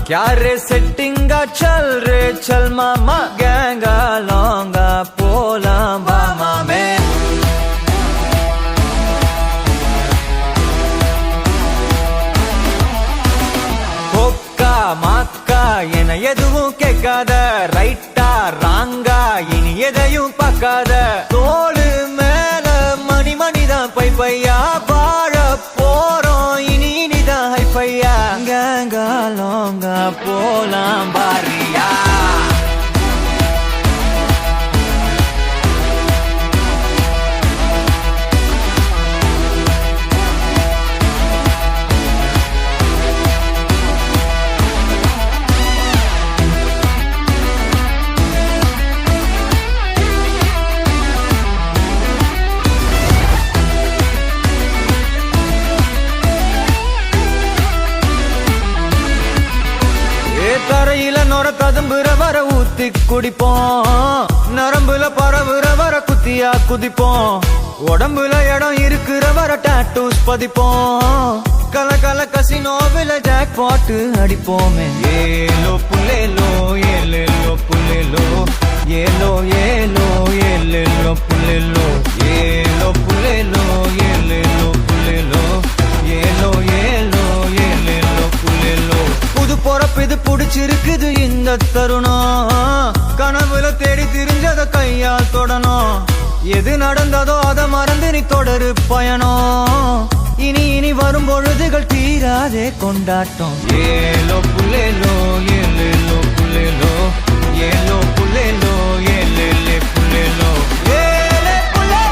क्या रे सेटिंगा चल रे चल मामा गैंगा लौंगा पोला मामा में कोक्का माक्का என எதுவும் கேட்காத ரைட்டா ராங்கா இனி எதையும் பார்க்காத தோளு மேல மணி மணிதான் பை பையா வாழ போறோம் இனி இனிதான் ஹைஃபையா கேங்கா லோங்கா போலாம் பாரியா தரையில நொர ததும்புற வர ஊத்தி குடிப்போம் நரம்புல பரவுற வர குத்தியா குதிப்போம் உடம்புல இடம் இருக்கிற வர டாட்டூஸ் பதிப்போம் கல கல கசினோவில ஜாக் பாட்டு அடிப்போமே ஏலோ புல்லேலோ ஏலேலோ புல்லேலோ ஏலோ ஏலோ ஏலேலோ புல்லேலோ ஏலோ புல்லேலோ ஏலேலோ புல்லேலோ ஏலோ ஏலோ ஏலேலோ புல்லேலோ புது பொறப்பு இது புடிச்சிருக்குது இந்த தருணம் கனவுல தேடி திரிஞ்சத கையால் தொடணும் எது நடந்ததோ அத மறந்து நீ தொடரு பயணம் இனி இனி வரும் பொழுதுகள் தீராதே கொண்டாட்டம் ஏலோ புல்லேலோ ஏலேலோ புல்லேலோ ஏலோ புல்லேலோ ஏலேலே புல்லேலோ ஏலே புல்லேலோ